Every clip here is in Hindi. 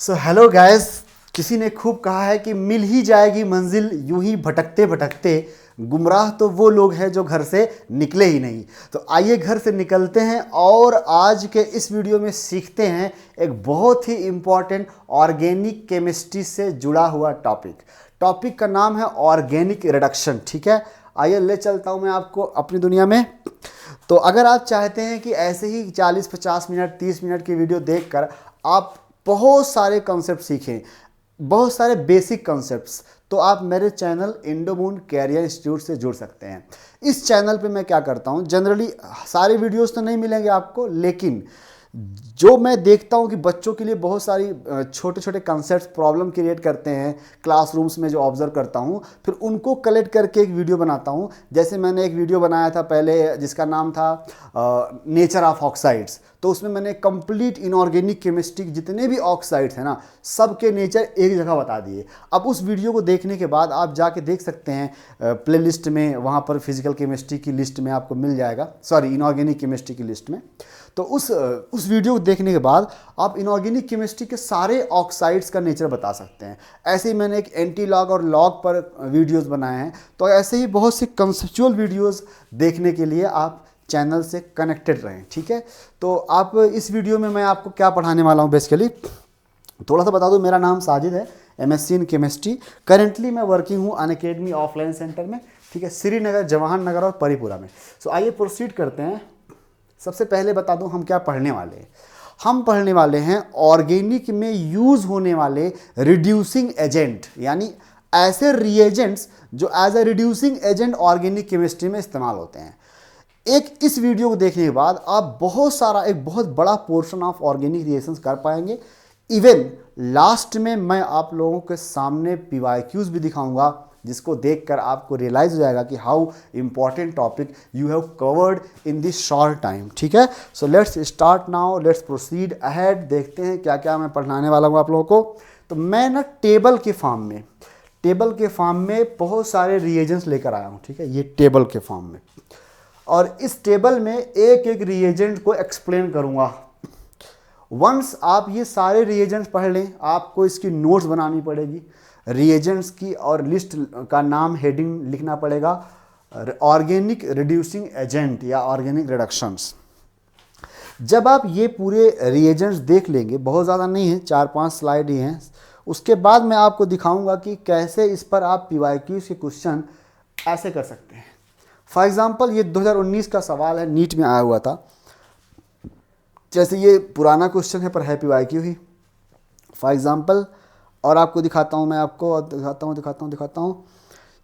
So hello guys. किसी ने खूब कहा है कि मिल ही जाएगी मंजिल यूं ही भटकते भटकते। गुमराह तो वो लोग हैं जो घर से निकले ही नहीं। तो आइए घर से निकलते हैं और आज के इस वीडियो में सीखते हैं एक बहुत ही इम्पॉर्टेंट ऑर्गेनिक केमिस्ट्री से जुड़ा हुआ टॉपिक का नाम है ऑर्गेनिक रिडक्शन। ठीक है, आइए ले चलता हूँ मैं आपको अपनी दुनिया में। तो अगर आप चाहते हैं कि ऐसे ही 40-50 मिनट 30 मिनट की वीडियो देखकर आप बहुत सारे कॉन्सेप्ट सीखें, बहुत सारे बेसिक कॉन्सेप्ट्स, तो आप मेरे चैनल इंडोमून कैरियर इंस्टीट्यूट से जुड़ सकते हैं। इस चैनल पे मैं क्या करता हूँ, जनरली सारे वीडियोस तो नहीं मिलेंगे आपको, लेकिन जो मैं देखता हूँ कि बच्चों के लिए बहुत सारी छोटे छोटे कॉन्सेप्ट्स प्रॉब्लम क्रिएट करते हैं क्लासरूम्स में, जो ऑब्जर्व करता हूँ, फिर उनको कलेक्ट करके एक वीडियो बनाता हूँ। जैसे मैंने एक वीडियो बनाया था पहले जिसका नाम था नेचर ऑफ ऑक्साइड्स। तो उसमें मैंने कंप्लीट इनऑर्गेनिक केमिस्ट्री जितने भी ऑक्साइड्स हैं ना, सबके नेचर एक जगह बता दिए। अब उस वीडियो को देखने के बाद आप जाके देख सकते हैं प्लेलिस्ट में, वहाँ पर फिजिकल केमिस्ट्री की लिस्ट में आपको मिल जाएगा, सॉरी इनऑर्गेनिक केमिस्ट्री की लिस्ट में। तो उस वीडियो को देखने के बाद आप इनऑर्गेनिक केमिस्ट्री के सारे ऑक्साइड्स का नेचर बता सकते हैं। ऐसे ही मैंने एक एंटी लॉग और लॉग पर वीडियोस बनाए हैं। तो ऐसे ही बहुत सी कंसेप्चुअल वीडियोस देखने के लिए आप चैनल से कनेक्टेड रहें। ठीक है, तो आप इस वीडियो में मैं आपको क्या पढ़ाने वाला हूँ, बेसिकली थोड़ा सा बता दूँ। मेरा नाम साजिद है, MSc इन केमिस्ट्री। करेंटली मैं वर्किंग हूँ अनअकैडमी ऑफलाइन सेंटर में। ठीक है, श्रीनगर, जवाहर नगर और परिपुरा में। सो आइए प्रोसीड करते हैं। सबसे पहले बता दूं हम क्या पढ़ने वाले हैं। हम पढ़ने वाले हैं ऑर्गेनिक में यूज होने वाले रिड्यूसिंग एजेंट, यानी ऐसे रिएजेंट्स जो as a reducing agent organic chemistry में इस्तेमाल होते हैं। इस वीडियो को देखने के बाद आप एक बहुत बड़ा पोर्शन ऑफ ऑर्गेनिक रिएक्शंस कर पाएंगे। इवन लास्ट में मैं आप लोगों के सामने PYQs भी दिखाऊंगा, जिसको देखकर आपको रियलाइज हो जाएगा कि how important topic you have covered in this short time. ठीक है, so let's start now, let's proceed ahead. देखते हैं क्या क्या मैं पढ़ाने वाला हूँ आप लोगों को। तो मैं ना टेबल के फॉर्म में बहुत सारे रिएजेंट्स लेकर आया हूँ। ठीक है, ये टेबल के फॉर्म में, और इस टेबल में एक एक रिएजेंट को एक्सप्लेन करूँगा। वंस आप ये सारे रिएजेंट्स पढ़ लें, आपको इसकी नोट्स बनानी पड़ेगी रिएजेंट्स की, और लिस्ट का नाम, हेडिंग लिखना पड़ेगा ऑर्गेनिक रिड्यूसिंग एजेंट या ऑर्गेनिक रिडक्शंस। जब आप ये पूरे रिएजेंट्स देख लेंगे, बहुत ज़्यादा नहीं है, 4-5 स्लाइड ही हैं, उसके बाद मैं आपको दिखाऊंगा कि कैसे इस पर आप PYQs के क्वेश्चन ऐसे कर सकते हैं। फॉर एग्जाम्पल ये 2019 का सवाल है, नीट में आया हुआ था। जैसे ये पुराना क्वेश्चन है पर है PYQ ही। फॉर एग्जाम्पल, और आपको दिखाता हूँ, मैं आपको दिखाता हूँ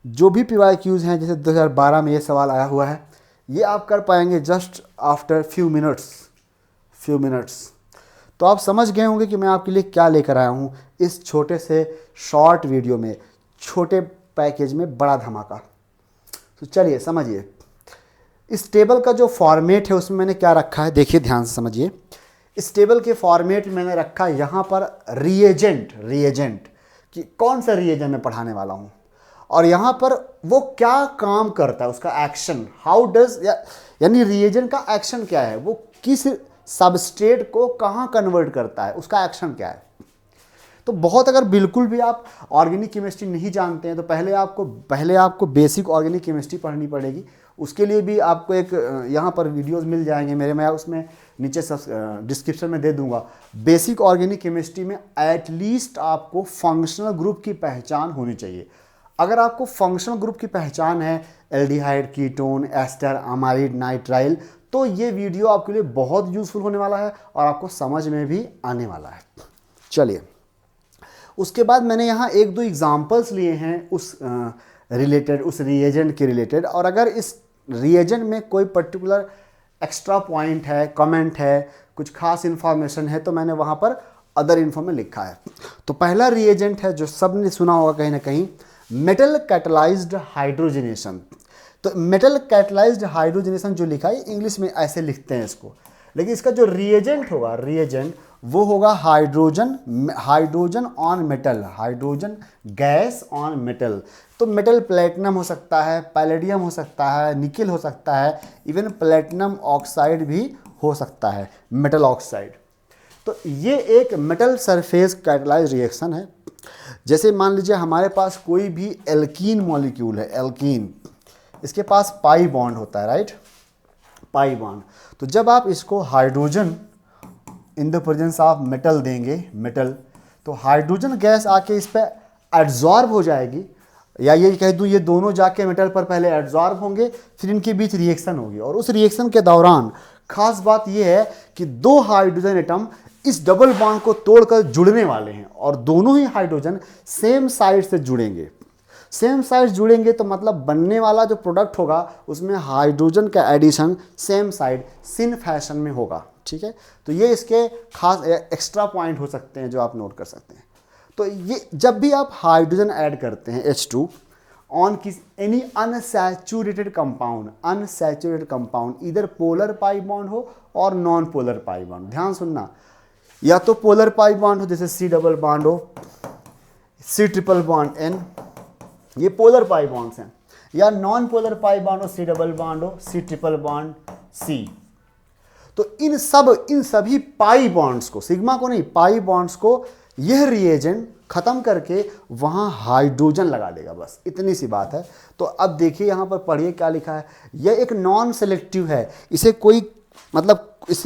जो भी PYQs हैं। जैसे 2012 में ये सवाल आया हुआ है, ये आप कर पाएंगे जस्ट आफ्टर फ्यू मिनट्स। तो आप समझ गए होंगे कि मैं आपके लिए क्या लेकर आया हूँ इस छोटे से शॉर्ट वीडियो में, छोटे पैकेज में बड़ा धमाका। तो चलिए समझिए, इस टेबल का जो फॉर्मेट है उसमें मैंने क्या रखा है, देखिए ध्यान से समझिए। इस टेबल के फॉर्मेट में मैंने रखा यहाँ पर रिएजेंट कि कौन सा रिएजेंट मैं पढ़ाने वाला हूँ, और यहाँ पर वो क्या काम करता है, उसका एक्शन, हाउ डज, यानी रिएजेंट का एक्शन क्या है, वो किस सबस्ट्रेट को कहाँ कन्वर्ट करता है, उसका एक्शन क्या है। तो बहुत, अगर बिल्कुल भी आप ऑर्गेनिक केमिस्ट्री नहीं जानते हैं तो पहले आपको बेसिक ऑर्गेनिक केमिस्ट्री पढ़नी पड़ेगी। उसके लिए भी आपको एक यहाँ पर वीडियोस मिल जाएंगे मेरे, मैं उसमें नीचे डिस्क्रिप्शन में दे दूंगा। बेसिक ऑर्गेनिक केमिस्ट्री में एटलीस्ट आपको फंक्शनल ग्रुप की पहचान होनी चाहिए। अगर आपको फंक्शनल ग्रुप की पहचान है, aldehyde, ketone, ester, amide, nitrile, तो ये वीडियो आपके लिए बहुत यूजफुल होने वाला है और आपको समझ में भी आने वाला है। चलिए, उसके बाद मैंने यहाँ 1-2 एग्जाम्पल्स लिए हैं उस रिएजेंट के रिलेटेड, और अगर इस रिएजेंट में कोई पर्टिकुलर एक्स्ट्रा पॉइंट है, कमेंट है, कुछ खास इन्फॉर्मेशन है, तो मैंने वहाँ पर अदर इन्फो में लिखा है। तो पहला रिएजेंट है जो सबने सुना होगा कहीं ना कहीं, मेटल कैटलाइज्ड हाइड्रोजनेशन। तो मेटल कैटलाइज्ड हाइड्रोजनेशन जो लिखा है, इंग्लिश में ऐसे लिखते हैं इसको, लेकिन इसका जो रिएजेंट होगा वो होगा hydrogen on metal, hydrogen gas on metal. तो मेटल प्लेटिनम हो सकता है, पैलेडियम हो सकता है, निकेल हो सकता है, इवन प्लेटिनम ऑक्साइड भी हो सकता है, मेटल ऑक्साइड। तो ये एक मेटल सरफेस कैटालाइज रिएक्शन है। जैसे मान लीजिए हमारे पास कोई भी एल्कीन मॉलिक्यूल है, एल्कीन, इसके पास पाई बॉन्ड होता है, राइट, पाई बॉन्ड। तो जब आप इसको hydrogen in the presence of metal देंगे, मेटल, तो हाइड्रोजन गैस आके इस पर एड्जॉर्ब हो जाएगी, या ये कह दूँ ये दोनों जाके मेटल पर पहले एड्जॉर्ब होंगे, फिर इनके बीच रिएक्शन होगी। और उस रिएक्शन के दौरान खास बात यह है कि दो हाइड्रोजन एटम इस डबल बॉन्ड को तोड़कर जुड़ने वाले हैं, और दोनों ही हाइड्रोजन सेम साइड से जुड़ेंगे। सेम साइड जुड़ेंगे तो मतलब बनने वाला जो प्रोडक्ट होगा उसमें हाइड्रोजन का एडिशन सेम साइड सिन फैशन में होगा, ठीक है। तो ये इसके खास एक्स्ट्रा पॉइंट हो सकते हैं जो आप नोट कर सकते हैं। तो ये जब भी आप हाइड्रोजन ऐड करते हैं H2 ऑन किस एनी अनसैचुरेटेड कंपाउंड, इधर पोलर पाई बॉन्ड हो और नॉन पोलर पाई बॉन्ड, ध्यान सुनना, या तो पोलर पाई बॉन्ड हो जैसे C डबल बॉन्ड हो, C ट्रिपल बॉन्ड N, ये पोलर पाई बॉन्ड्स हैं, या नॉन पोलर पाई बॉन्ड हो, C डबल बॉन्ड हो, C ट्रिपल बॉन्ड C। तो इन सभी पाई बॉन्ड्स को, सिग्मा को नहीं, पाई बॉन्ड्स को यह रिएजेंट खत्म करके वहां हाइड्रोजन लगा देगा, बस इतनी सी बात है। तो अब देखिए यहां पर पढ़िए क्या लिखा है, यह एक नॉन सेलेक्टिव है, इसे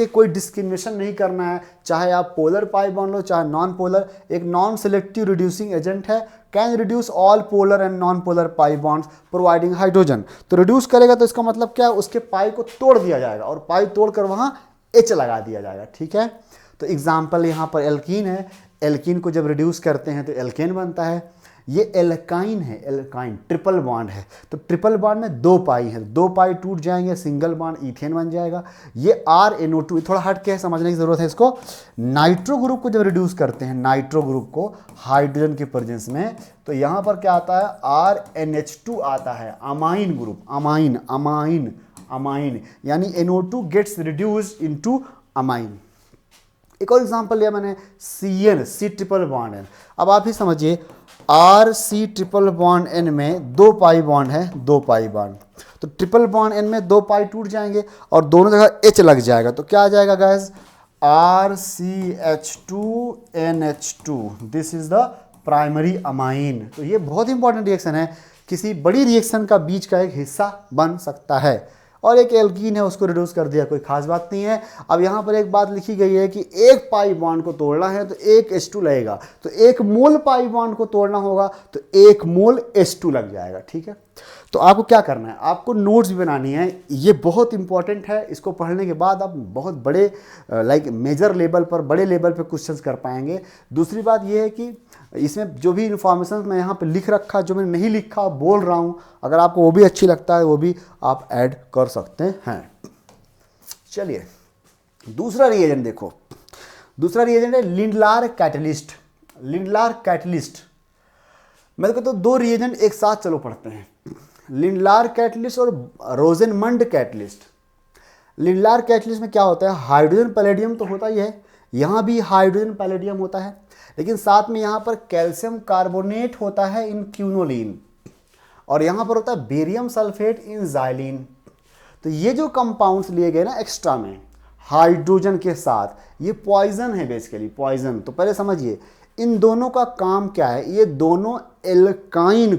कोई डिस्क्रिमिनेशन नहीं करना है, चाहे आप पोलर पाई बॉन्ड लो चाहे नॉन पोलर, एक नॉन सेलेक्टिव रिड्यूसिंग एजेंट है, can reduce all polar and non polar pi bonds providing hydrogen. तो रिड्यूस करेगा तो इसका मतलब क्या है, उसके पाई को तोड़ दिया जाएगा और पाई तोड़कर वहां H लगा दिया जाएगा, ठीक है। तो एग्जाम्पल यहाँ पर एल्कीन है, एल्कीन को जब रिड्यूस करते हैं तो एल्केन बनता है। ये एल्काइन है, एल्काइन ट्रिपल बॉन्ड है, तो ट्रिपल बॉन्ड में दो पाई है, दो पाई टूट जाएंगे, सिंगल बॉन्ड इथेन बन जाएगा। ये RNO2 थोड़ा हट के समझने की जरूरत है इसको। नाइट्रो ग्रुप को जब रिड्यूस करते हैं, नाइट्रो ग्रुप को हाइड्रोजन के प्रेजेंस में, तो यहाँ पर क्या आता है, RNH2 आता है, अमाइन ग्रुप, अमाइन यानी NO2 gets reduced into amine. एक और एग्जांपल लिया मैंने, CN, C triple bond N। अब आप ही समझिए RC ट्रिपल बॉन्ड N में दो पाई बॉन्ड है, दो पाई बॉन्ड, तो ट्रिपल बॉन्ड N में दो पाई टूट जाएंगे और दोनों जगह H लग जाएगा, तो क्या आ जाएगा guys, RCH2NH2, this is the primary amine. तो ये बहुत इंपॉर्टेंट रिएक्शन है, किसी बड़ी रिएक्शन का बीच का एक हिस्सा बन सकता है। और एक एल्कीन है, उसको रिड्यूस कर दिया, कोई खास बात नहीं है। अब यहाँ पर एक बात लिखी गई है कि एक पाई बॉन्ड को तोड़ना है तो एक H2 लगेगा, तो एक मोल पाई बॉन्ड को तोड़ना होगा तो एक मोल H2 लग जाएगा, ठीक है। तो आपको क्या करना है, आपको नोट्स भी बनानी है, ये बहुत इंपॉर्टेंट है। इसको पढ़ने के बाद आप बहुत बड़े मेजर लेवल पर, बड़े लेवल पर क्वेश्चंस कर पाएंगे। दूसरी बात ये है कि इसमें जो भी इंफॉर्मेशन मैं यहाँ पे लिख रखा, जो मैंने नहीं लिखा बोल रहा हूँ, अगर आपको वो भी अच्छी लगता है वो भी आप ऐड कर सकते हैं। चलिए दूसरा रिएजेंट देखो, दूसरा रिएजेंट है लिंडलार कैटलिस्ट। लिंडलार कैटलिस्ट, मैं तो कहता हूँ दो रिएजेंट एक साथ चलो पढ़ते हैं, लिंडलार कैटलिस्ट और रोजेनमंड कैटलिस्ट। लिंडलार कैटलिस्ट में क्या होता है, हाइड्रोजन पैलेडियम तो होता ही है, यहाँ भी हाइड्रोजन पैलेडियम होता है, लेकिन साथ में यहाँ पर कैल्शियम कार्बोनेट होता है इन क्यूनोलिन, और यहाँ पर होता है बेरियम सल्फेट इन जाइलिन। तो ये जो कंपाउंड्स लिए गए ना एक्स्ट्रा में हाइड्रोजन के साथ, ये पॉइजन है, बेसिकली पॉइजन। तो पहले समझिए इन दोनों का काम क्या है, ये दोनों एल्काइन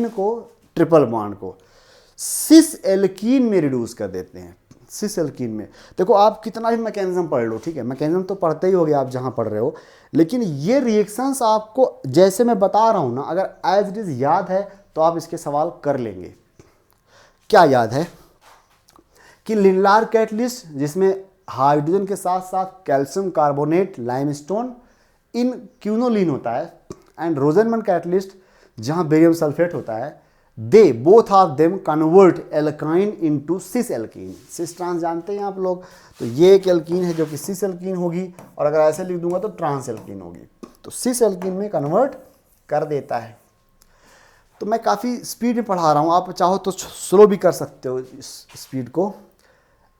को ट्रिपल बॉन्ड को सिस एल्कीन में रिड्यूस कर देते हैं, सिस एल्कीन में। देखो आप कितना भी मैकेनिज्म पढ़ लो, ठीक है, मैकेनिज्म तो पढ़ते ही होगे आप जहां पढ़ रहे हो, लेकिन ये रिएक्शंस आपको जैसे मैं बता रहा हूं ना, अगर एज इट इज याद है तो आप इसके सवाल कर लेंगे। क्या याद है कि लिंडलार कैटलिस्ट जिसमें हाइड्रोजन के साथ साथ calcium carbonate limestone in quinoline होता है, एंड रोजेनमंड कैटलिस्ट जहां बेरियम सल्फेट होता है, they both of them convert alkyne into cis alkene. Cis trans जानते हैं आप लोग, तो ये एक एल्कीन है जो कि सिस एल्कीन होगी, और अगर ऐसे लिख दूंगा तो ट्रांस एल्कीन होगी, तो सिस एल्कीन में कन्वर्ट कर देता है। तो मैं काफ़ी स्पीड में पढ़ा रहा हूँ, आप चाहो तो स्लो भी कर सकते हो इस स्पीड को।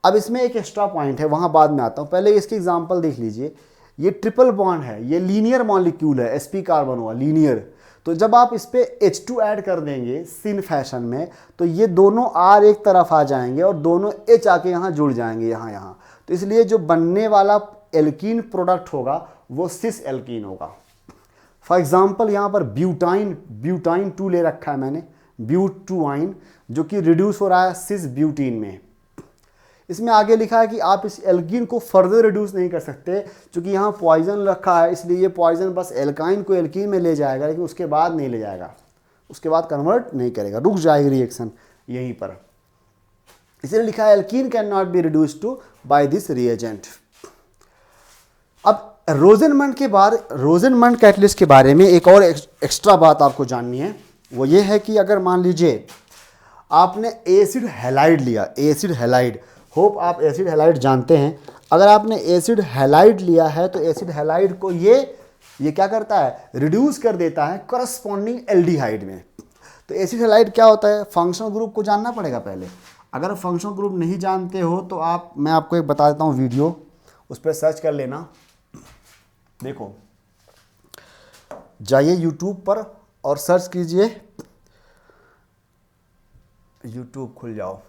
अब इसमें एक एक्स्ट्रा पॉइंट है, वहाँ बाद में आता हूँ, पहले इसकी एग्जाम्पल देख लीजिए। ये ट्रिपल बॉन्ड है, ये लीनियर मॉलिक्यूल है, sp कार्बन हुआ लीनियर, तो जब आप इस पे H2 ऐड कर देंगे सिन फैशन में, तो ये दोनों R एक तरफ आ जाएंगे और दोनों H आके यहाँ जुड़ जाएंगे, यहाँ। तो इसलिए जो बनने वाला एल्कीन प्रोडक्ट होगा वो सिस एल्कीन होगा। फॉर एग्जाम्पल यहाँ पर ब्यूटाइन 2 ले रखा है मैंने, ब्यूटुआइन, जो कि रिड्यूस हो रहा है सिस ब्यूटीन में। इसमें आगे लिखा है कि आप इस एल्कीन को फर्दर रिड्यूस नहीं कर सकते, क्योंकि यहाँ पॉइजन रखा है, इसलिए ये पॉइजन बस एल्काइन को एल्कीन में ले जाएगा, लेकिन उसके बाद नहीं ले जाएगा, उसके बाद कन्वर्ट नहीं करेगा, रुक जाएगी रिएक्शन यहीं पर। इसलिए लिखा है alkene can not be reduce to by this reagent. अब रोजेनमंड के बाद, रोजेनमंड कैटलिस्ट के बारे में एक और एक्स्ट्रा बात आपको जाननी है, वो ये है कि अगर मान लीजिए आपने एसिड हैलाइड लिया, एसिड हैलाइड, होप आप एसिड हैलाइड जानते हैं। अगर आपने एसिड हैलाइड लिया है तो एसिड हैलाइड को ये क्या करता है, रिड्यूस कर देता है करस्पॉन्डिंग एल्डिहाइड में। तो एसिड हैलाइड क्या होता है, फंक्शनल ग्रुप को जानना पड़ेगा पहले। अगर फंक्शनल ग्रुप नहीं जानते हो तो मैं आपको एक बता देता हूँ वीडियो, उस पर सर्च कर लेना। देखो, जाइए यूट्यूब पर और सर्च कीजिए, यूट्यूब खुल जाओ,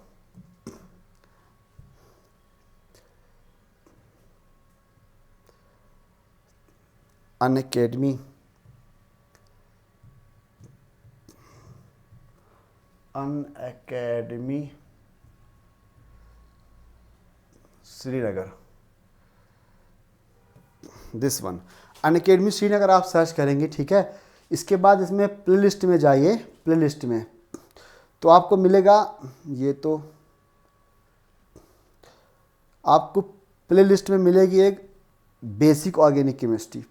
Unacademy, Srinagar, this one, Unacademy Srinagar आप सर्च करेंगे, ठीक है। इसके बाद इसमें प्लेलिस्ट में जाइए, प्लेलिस्ट में तो आपको मिलेगा, ये तो आपको प्लेलिस्ट में मिलेगी एक basic organic chemistry,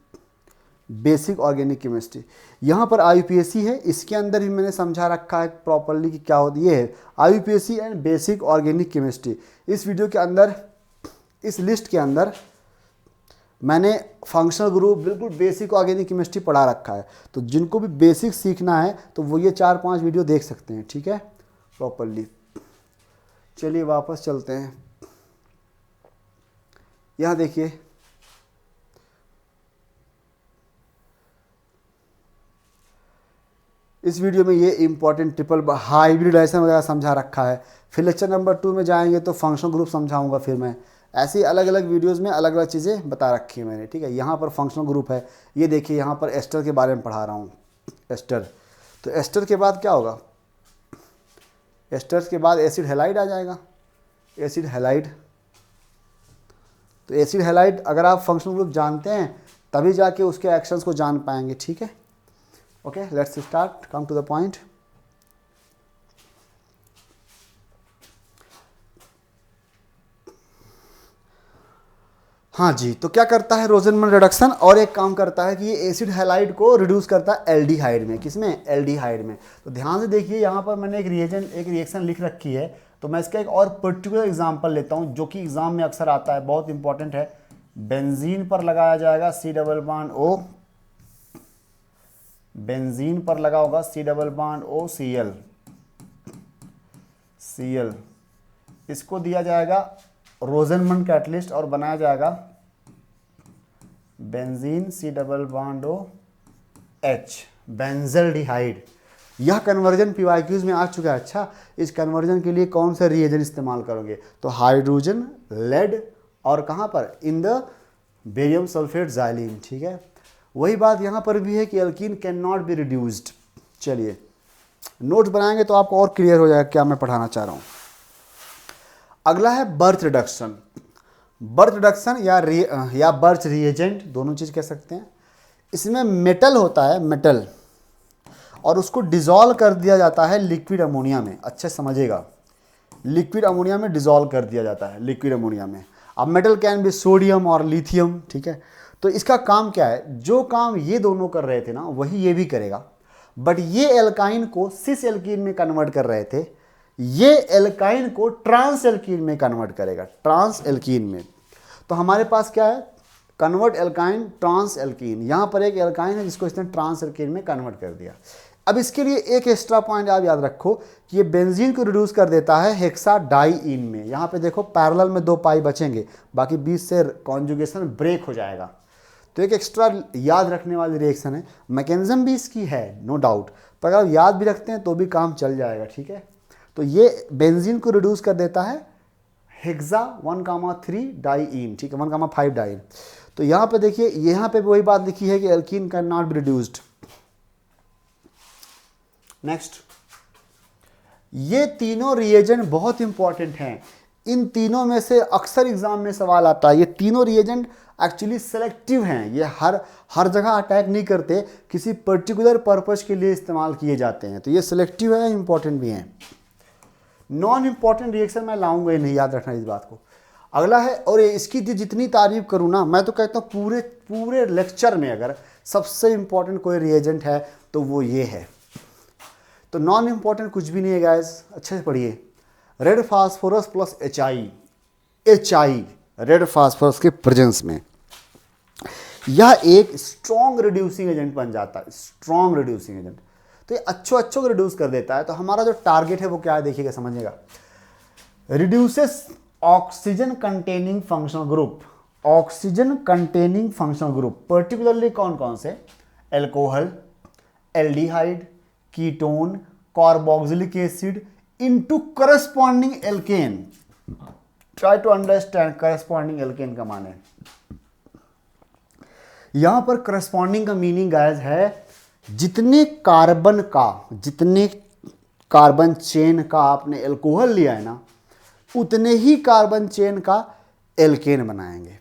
basic organic chemistry. यहाँ पर IUPAC है, इसके अंदर ही मैंने समझा रखा है प्रॉपरली कि क्या होती है IUPAC and basic organic chemistry. इस वीडियो के अंदर, इस लिस्ट के अंदर मैंने फंक्शनल ग्रुप, बिल्कुल बेसिक ऑर्गेनिक केमिस्ट्री पढ़ा रखा है। तो जिनको भी बेसिक सीखना है तो वो ये 4-5 वीडियो देख सकते हैं, ठीक है, प्रॉपरली। चलिए वापस चलते हैं, यहाँ देखिए, इस वीडियो में ये इंपॉर्टेंट ट्रिपल हाइब्रिडाइजेशन वगैरह समझा रखा है। फिर लेक्चर नंबर 2 में जाएंगे तो फंक्शनल ग्रुप समझाऊंगा फिर मैं। ऐसी अलग अलग वीडियोस में अलग अलग चीज़ें बता रखी है मैंने, ठीक है। यहाँ पर फंक्शनल ग्रुप है, ये देखिए यहाँ पर एस्टर के बारे में पढ़ा रहा हूँ, एस्टर। तो एस्टर के बाद क्या होगा, एस्टर के बाद एसिड हैलाइड आ जाएगा, एसिड हैलाइड। तो एसिड हैलाइड अगर आप फंक्शनल ग्रुप जानते हैं तभी जाके उसके एक्शंस को जान पाएंगे, ठीक है। Okay, let's start, come to the point. हाँ जी, तो क्या करता है रोजेनमंड रिडक्शन, और एक काम करता है कि ये एसिड हैलाइड को रिड्यूस करता है एल्डिहाइड में। किसमें, एल्डिहाइड में। तो ध्यान से देखिए, यहाँ पर मैंने एक रिएक्शन लिख रखी है, तो मैं इसका एक और पर्टिकुलर एग्जांपल लेता हूँ जो कि एग्जाम में अक्सर आता है, बहुत इंपॉर्टेंट है। बेंजीन पर लगाया जाएगा C double bond O, benzene पर लगा होगा C double bond O Cl, Cl, इसको दिया जाएगा रोजेनमंड कैटलिस्ट और बनाया जाएगा benzene C double bond O H, benzaldehyde. यह कन्वर्जन PYQs में आ चुका है। अच्छा, इस कन्वर्जन के लिए कौन सा रिएजेंट इस्तेमाल करोगे, तो हाइड्रोजन, लेड, और कहाँ पर, in the barium sulphate xylene, ठीक है। वही बात यहाँ पर भी है कि alkene can not be reduced. चलिए नोट्स बनाएंगे तो आपको और क्लियर हो जाएगा क्या मैं पढ़ाना चाह रहा हूँ। अगला है बर्थ रिडक्शन। बर्थ रिडक्शन या बर्थ रिएजेंट, दोनों चीज़ कह सकते हैं। इसमें मेटल होता है, मेटल, और उसको डिज़ोल्व कर दिया जाता है लिक्विड अमोनिया में। अच्छे समझिएगा, लिक्विड अमोनिया में डिज़ोल्व कर दिया जाता है, लिक्विड अमोनिया में। अब मेटल कैन बी सोडियम और लिथियम, ठीक है। तो इसका काम क्या है, जो काम ये दोनों कर रहे थे ना वही ये भी करेगा, बट ये एल्काइन को सिस एल्कीन में कन्वर्ट कर रहे थे, ये एल्काइन को ट्रांस एल्कीन में कन्वर्ट करेगा, ट्रांस एल्कीन में। तो हमारे पास क्या है, कन्वर्ट एल्काइन ट्रांस एल्कीन। यहाँ पर एक एल्काइन है जिसको इसने ट्रांस एल्कीन में कन्वर्ट कर दिया। अब इसके लिए एक एक्स्ट्रा पॉइंट आप याद रखो कि ये बेंजीन को रिड्यूस कर देता है हेक्साडाइइन में। यहाँ पे देखो पैरेलल में 2 पाई बचेंगे, बाकी 20 से कॉन्जुगेशन ब्रेक हो जाएगा। तो एक एक्स्ट्रा याद रखने वाली रिएक्शन है, मैकेनिज्म भी इसकी है नो डाउट, पर अगर याद भी रखते हैं तो भी काम चल जाएगा, ठीक है। तो ये बेंजीन को रिड्यूस कर देता है हेक्सा 1,3 डाइईन, ठीक है, 1,5 डाइईन। तो यहाँ पे देखिए, यहाँ पे भी वही बात लिखी है कि alkene can not be reduced. Next, ये तीनों रिएजेंट बहुत इंपॉर्टेंट हैं। इन तीनों में से अक्सर एग्जाम में सवाल आता है। ये तीनों रिएजेंट एक्चुअली सेलेक्टिव हैं, ये हर जगह अटैक नहीं करते, किसी पर्टिकुलर पर्पस के लिए इस्तेमाल किए जाते हैं। तो ये सेलेक्टिव है, इंपॉर्टेंट भी हैं। नॉन इंपॉर्टेंट रिएक्शन मैं लाऊंगा ही नहीं, याद रखना इस बात को। अगला है, और इसकी जितनी तारीफ करूँ ना, मैं तो कहता हूँ पूरे लेक्चर में अगर सबसे इंपॉर्टेंट कोई रिएजेंट है तो वो ये है। तो नॉन इंपॉर्टेंट कुछ भी नहीं है गाइस, अच्छे से पढ़िए। Red phosphorus plus HI red phosphorus के प्रेजेंस में यह एक स्ट्रॉन्ग रिड्यूसिंग एजेंट बन जाता है, स्ट्रॉन्ग रिड्यूसिंग एजेंट। तो ये अच्छों को रिड्यूस कर देता है। तो हमारा जो टारगेट है वो क्या है, देखिएगा, समझिएगा। Reduces oxygen containing functional group, oxygen containing functional group, particularly कौन कौन से, alcohol, aldehyde, ketone, carboxylic acid into corresponding alkane. Try to understand corresponding alkane का माने। यहां पर करस्पॉन्डिंग का मीनिंग गाइस है, जितने कार्बन चेन का आपने एल्कोहल लिया है ना, उतने ही कार्बन चेन का एल्केन बनाएंगे।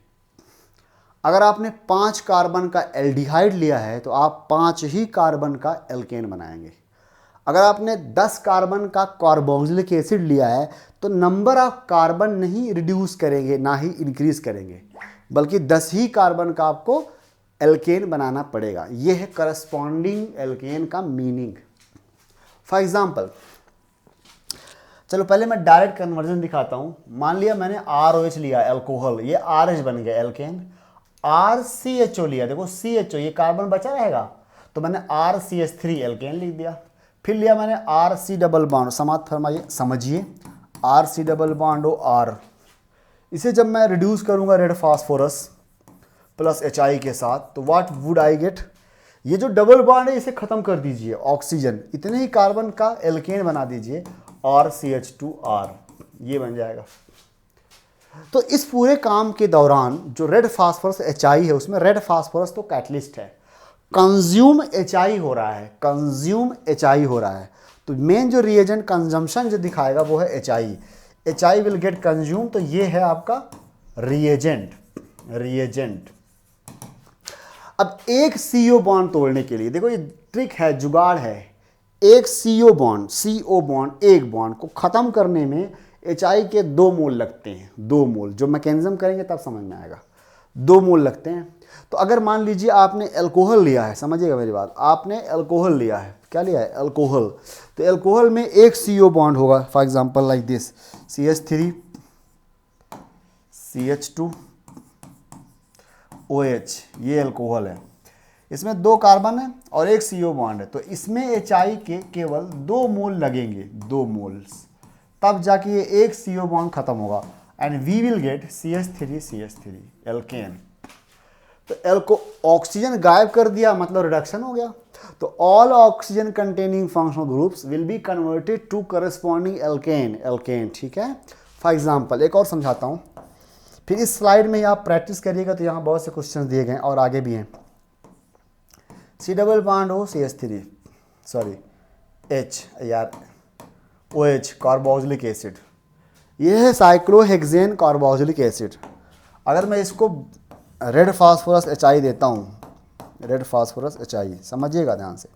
अगर आपने 5 कार्बन का एल्डिहाइड लिया है तो आप 5 ही कार्बन का एल्केन बनाएंगे। अगर आपने 10 कार्बन का कार्बोक्सिलिक एसिड लिया है तो नंबर ऑफ कार्बन नहीं रिड्यूस करेंगे, ना ही इंक्रीज करेंगे, बल्कि 10 ही कार्बन का आपको एल्केन बनाना पड़ेगा। यह है करस्पॉन्डिंग एल्केन का मीनिंग। फॉर एग्जाम्पल, चलो पहले मैं डायरेक्ट कन्वर्जन दिखाता हूं। मान लिया मैंने ROH लिया एल्कोहल, ये RH बन गया एल्केन। RCHO लिया, देखो CHO, ये कार्बन बचा रहेगा, तो मैंने RCH3 एल्केन लिख दिया। फिर लिया मैंने RC डबल बॉन्ड, समाप्त फरमाइए, समझिए, RC डबल बॉन्ड OR। इसे जब मैं रिड्यूस करूंगा रेड फास्फोरस प्लस HI के साथ, तो व्हाट वुड आई गेट, ये जो डबल बॉन्ड है इसे खत्म कर दीजिए, ऑक्सीजन, इतने ही कार्बन का एल्केन बना दीजिए, RCH2R, ये बन जाएगा। तो इस पूरे काम के दौरान जो रेड फास्फोरस HI है, उसमें रेड फास्फोरस तो कैटलिस्ट है, कंज्यूम HI हो रहा है, कंज्यूम HI हो रहा है। तो मेन जो रिएजेंट कंजम्पशन जो दिखाएगा वो है HI विल गेट कंज्यूम। तो ये है आपका रिएजेंट। अब एक CO बॉन्ड तोड़ने के लिए, देखो ये ट्रिक है, जुगाड़ है। एक CO बॉन्ड एक बॉन्ड को खत्म करने में HI के 2 मोल लगते हैं, 2 मोल। जो मैकेनिज्म करेंगे तब समझ में आएगा, 2 मोल लगते हैं। तो अगर मान लीजिए आपने एल्कोहल लिया है, समझिएगा मेरी बात, आपने एल्कोहल लिया है, क्या लिया है, एल्कोहल। तो एल्कोहल में एक CO बॉन्ड होगा, for example like this, CH3 CH2 OH, ये एल्कोहल है। इसमें 2 कार्बन है और एक CO बॉन्ड है, तो इसमें HI के केवल 2 मोल लगेंगे, 2 मोल्स, तब जाके ये एक CO बॉन्ड खत्म होगा, and we will get CH3 alkane. तो ऑक्सीजन गायब कर दिया, मतलब रिडक्शन हो गया। तो all oxygen containing functional groups will be converted to corresponding alkane, ठीक है। फॉर एग्जांपल एक और समझाता हूँ, फिर इस स्लाइड में आप प्रैक्टिस करिएगा, तो यहाँ बहुत से क्वेश्चन दिए गए और आगे भी हैं। C डबल बॉन्ड हो CH3, sorry OH carboxylic acid, ये है साइक्लोहेक्सेन कार्बोक्सिलिक एसिड। अगर मैं इसको रेड फास्फोरस HI देता हूँ, रेड फास्फोरस HI, समझिएगा ध्यान से।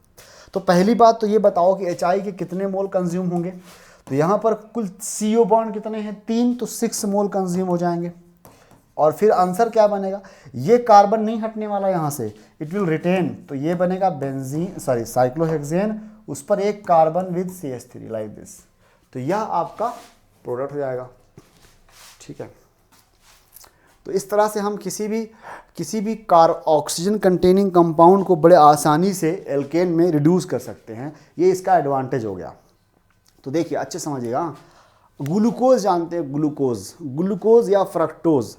तो पहली बात तो ये बताओ कि HI के कितने मोल कंज्यूम होंगे। तो यहाँ पर कुल CO बॉन्ड कितने हैं, 3, तो 6 मोल कंज्यूम हो जाएंगे। और फिर आंसर क्या बनेगा, ये कार्बन नहीं हटने वाला यहाँ से, इट विल रिटेन, तो ये बनेगा बेंजीन, सॉरी साइक्लोहेक्सेन, उस पर एक carbon with CH3 like this. तो यह आपका प्रोडक्ट हो जाएगा, ठीक है। तो इस तरह से हम किसी भी ऑक्सीजन कंटेनिंग कंपाउंड को बड़े आसानी से एल्केन में रिड्यूस कर सकते हैं, ये इसका एडवांटेज हो गया। तो देखिए अच्छे समझिएगा, ग्लूकोज जानते हैं, ग्लूकोज या फ्रक्टोज,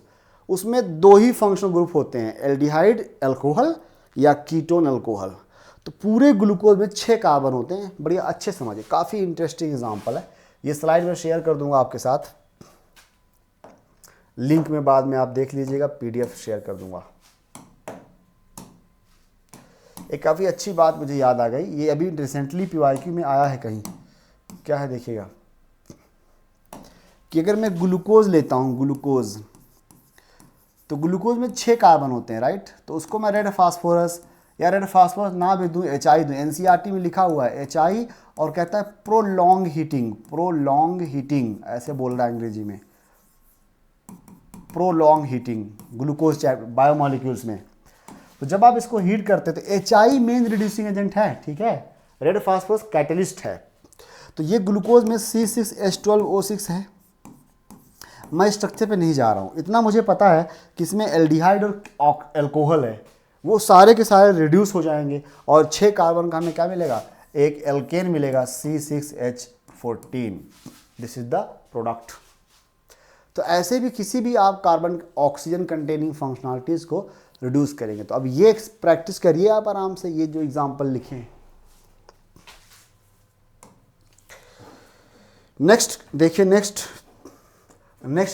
उसमें 2 ही फंक्शनल ग्रुप होते हैं, एल्डिहाइड अल्कोहल या कीटोन अल्कोहल। तो पूरे ग्लूकोज में 6 कार्बन होते हैं, बढ़िया अच्छे समझिए, काफ़ी इंटरेस्टिंग एग्जांपल है, ये स्लाइड में शेयर कर दूंगा आपके साथ। लिंक में बाद में आप देख लीजिएगा, PDF शेयर कर दूंगा। एक काफ़ी अच्छी बात मुझे याद आ गई, ये अभी रिसेंटली PYQ में आया है कहीं, क्या है देखिएगा, कि अगर मैं ग्लूकोज लेता हूँ, ग्लूकोज, तो ग्लूकोज में 6 कार्बन होते हैं, राइट। तो उसको मैं रेड फास्फोरस या रेड फास्फोरस ना भी दूँ, HI दूँ। NCERT में लिखा हुआ है HI, और कहता है प्रोलॉन्ग हीटिंग, प्रोलॉन्ग हीटिंग ऐसे बोल रहा है अंग्रेजी में, प्रोलॉन्ग हीटिंग ग्लूकोज बायोमोलिक्यूल्स में। तो जब आप इसको हीट करते हैं तो HI मेन रिड्यूसिंग एजेंट है, ठीक है, रेड फास्फोरस कैटलिस्ट है। तो ये ग्लूकोज में C6H12O6 है। मैं स्ट्रक्चर पे नहीं जा रहा हूँ, इतना मुझे पता है कि इसमें एल्डिहाइड और अल्कोहल है, वो सारे के सारे रिड्यूस हो जाएंगे और 6 कार्बन का हमें क्या मिलेगा, एक एल्केन मिलेगा C6H14। This is the product. तो ऐसे भी किसी भी आप कार्बन ऑक्सीजन कंटेनिंग फंक्शनलिटीज़ को रिड्यूस करेंगे। तो अब ये प्रैक्टिस करिए आप आराम से, ये जो एग्जाम्पल लिखे हैं। नेक्स्ट देखिए, नेक्स्ट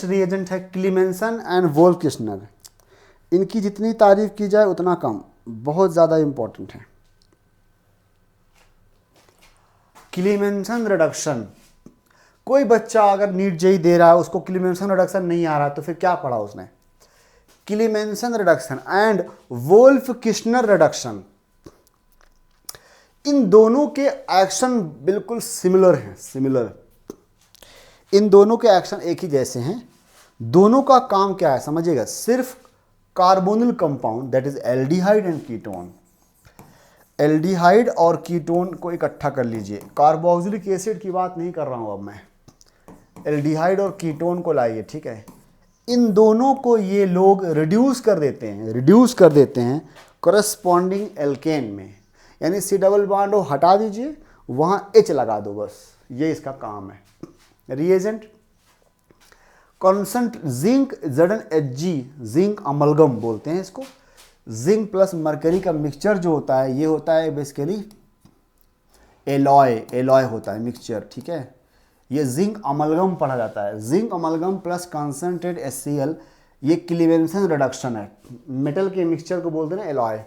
रिएजेंट है क्लीमेंसन एंड वोल्फ-किश्नर। इनकी जितनी तारीफ की जाए उतना कम, बहुत ज़्यादा इंपॉर्टेंट है। क्लीमेंसन रिडक्शन, कोई बच्चा अगर नीट जेई दे रहा है, उसको क्लीमेंसन रिडक्शन नहीं आ रहा, तो फिर क्या पढ़ा उसने। क्लीमेंसन रिडक्शन एंड वोल्फ-किश्नर रिडक्शन, इन दोनों के एक्शन बिल्कुल सिमिलर हैं, सिमिलर। इन दोनों के एक्शन एक ही जैसे हैं। दोनों का काम क्या है समझिएगा, सिर्फ carbonyl compound that is aldehyde and ketone, aldehyde और कीटोन को इकट्ठा कर लीजिए। कार्बोक्सिलिक एसिड की बात नहीं कर रहा हूं अब मैं, एल्डिहाइड और कीटोन को लाइए, ठीक है। इन दोनों को ये लोग रिड्यूस कर देते हैं करस्पॉन्डिंग एल्केन में, यानी C डबल बॉन्ड को हटा दीजिए, वहां H लगा दो, बस ये इसका काम है। रिएजेंट कॉन्सेंट जिंक ZnHg, जिंक अमलगम बोलते हैं इसको। जिंक प्लस मरकरी का मिक्सचर जो होता है, ये होता है बेसिकली एलॉय होता है मिक्सचर, ठीक है। ये जिंक अमलगम पढ़ा जाता है। Zinc amalgam plus concentrated HCl, ये क्लीमेंसन रिडक्शन है। मेटल के मिक्सचर को बोलते हैं ना alloy.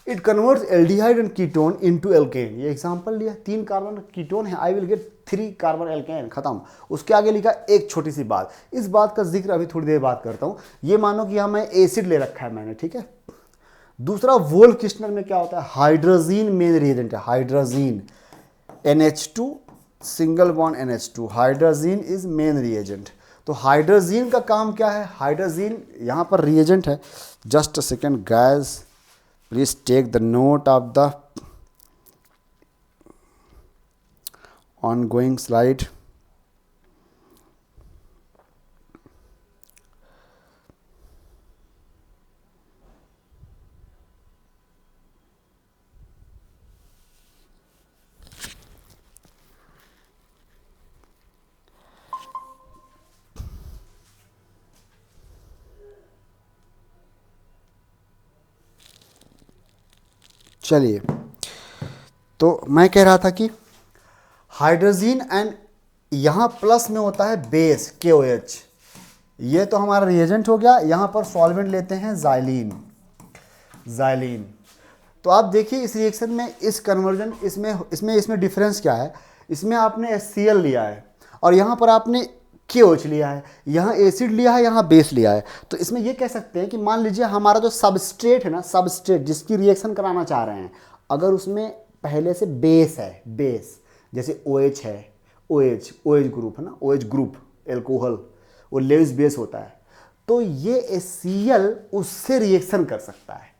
It converts aldehyde and ketone into alkane. ये एग्जांपल लिया, 3 कार्बन कीटोन है, I will get 3 carbon alkane, खत्म। उसके आगे लिखा एक छोटी सी बात, इस बात का जिक्र अभी थोड़ी देर बात करता हूँ। ये मानो कि यहाँ मैं एसिड ले रखा है मैंने, ठीक है। दूसरा वोल्फ-किश्नर में क्या होता है, हाइड्रोजीन मेन रिएजेंट है, hydrazine NH2 single bond NH2, hydrazine is main reagent. तो हाइड्रोजीन का काम क्या है, हाइड्रोजीन यहाँ पर रिएजेंट है। Just a second guys, please take the note of the ongoing slide। चलिए, तो मैं कह रहा था कि हाइड्रोजीन एंड यहाँ प्लस में होता है बेस KOH, ये तो हमारा रिएजेंट हो गया। यहाँ पर सॉल्वेंट लेते हैं जाइलीन। तो आप देखिए इस रिएक्शन में इस कन्वर्जन इसमें डिफरेंस क्या है, इसमें आपने HCl लिया है और यहाँ पर आपने KOH लिया है, यहाँ एसिड लिया है, यहाँ बेस लिया है। तो इसमें ये कह सकते हैं कि मान लीजिए हमारा जो सबस्ट्रेट है ना, सबस्ट्रेट जिसकी रिएक्शन कराना चाह रहे हैं, अगर उसमें पहले से बेस है, बेस जैसे OH है, OH ग्रुप है ना, OH ग्रुप एल्कोहल, वो लेविस बेस होता है, तो ये HCl उससे रिएक्शन कर सकता है।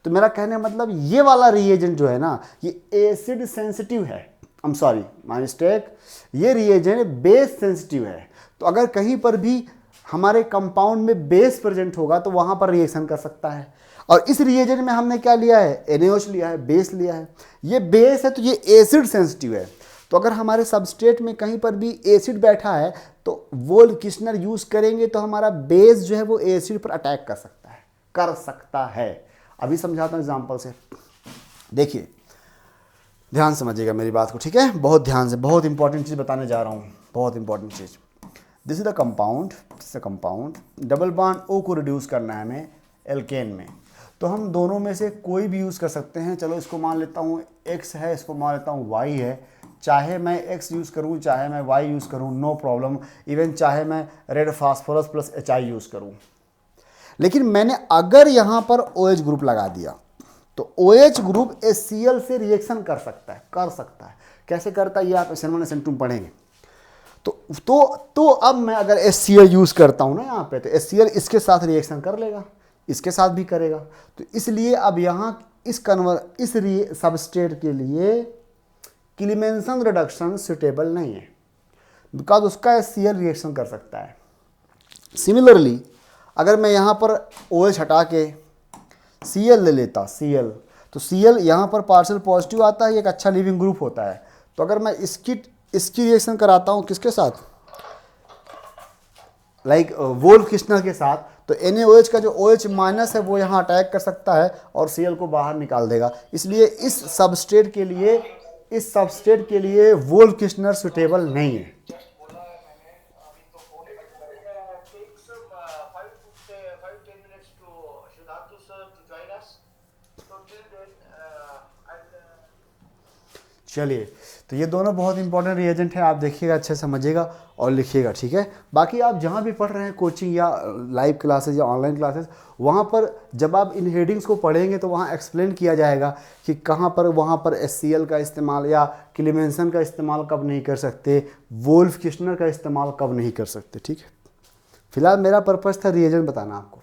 तो मेरा कहने का मतलब ये वाला रिएजेंट जो है ना, ये एसिड सेंसिटिव है, I am sorry my mistake, ये रिएजेंट बेस सेंसिटिव है। तो अगर कहीं पर भी हमारे कंपाउंड में बेस प्रेजेंट होगा तो वहां पर रिएक्शन कर सकता है। और इस रिएजेंट में हमने क्या लिया है, NaOH लिया है, बेस लिया है। ये बेस है तो ये एसिड सेंसिटिव है। तो अगर हमारे सबस्ट्रेट में कहीं पर भी एसिड बैठा है तो वोल्फ-किश्नर यूज करेंगे तो हमारा बेस जो है वो एसिड पर अटैक कर सकता है। अभी समझाता हूँ एग्जाम्पल से, देखिए ध्यान समझिएगा मेरी बात को, ठीक है, बहुत ध्यान से, बहुत इंपॉर्टेंट चीज़ बताने जा रहा हूँ, बहुत important cheese. This is the compound, double bond O को रिड्यूस करना है हमें एल्केन में। तो हम दोनों में से कोई भी यूज़ कर सकते हैं। चलो इसको मान लेता हूँ X है, इसको मान लेता हूँ Y है। चाहे मैं X यूज़ करूँ, चाहे मैं Y यूज़ करूँ, नो प्रॉब्लम। इवन चाहे मैं red phosphorus plus HI use करूँ। लेकिन मैंने अगर यहाँ पर OH ग्रुप लगा दिया तो OH ग्रुप HCl से रिएक्शन कर सकता है। कैसे करता है ये आप SN1 SN2 पढ़ेंगे। तो अब मैं अगर HCl यूज़ करता हूँ ना यहाँ पे, तो HCl इसके साथ रिएक्शन कर लेगा, इसके साथ भी करेगा। तो इसलिए अब यहाँ इस सबस्ट्रेट के लिए क्लीमेंसन रिडक्शन सुटेबल नहीं है, बिकॉज उसका HCl रिएक्शन कर सकता है। सिमिलरली अगर मैं यहाँ पर OH हटा के Cl ले लेता, Cl, तो Cl यहाँ पर पार्शियल पॉजिटिव आता है, एक अच्छा लिविंग ग्रुप होता है। तो अगर मैं इसकी रिएक्शन कराता हूँ किसके साथ, लाइक वोल्फ किश्नर के साथ, तो NaOH का जो OH माइनस है वो यहाँ अटैक कर सकता है और Cl को बाहर निकाल देगा। इसलिए इस सबस्ट्रेट के लिए वोल्फ किश्नर सुटेबल नहीं है। चलिए, तो ये दोनों बहुत इंपॉर्टेंट रिएजेंट है, आप देखिएगा, अच्छे से समझिएगा और लिखिएगा, ठीक है। बाकी आप जहाँ भी पढ़ रहे हैं, कोचिंग या लाइव क्लासेस या ऑनलाइन क्लासेस, वहाँ पर जब आप इन हेडिंग्स को पढ़ेंगे तो वहाँ एक्सप्लेन किया जाएगा कि कहाँ पर वहाँ पर HCl का इस्तेमाल या क्लीमेंसन का इस्तेमाल कब नहीं कर सकते, वोल्फ किश्नर का इस्तेमाल कब नहीं कर सकते, ठीक है। फिलहाल मेरा पर्पज़ था रिएजेंट बताना आपको।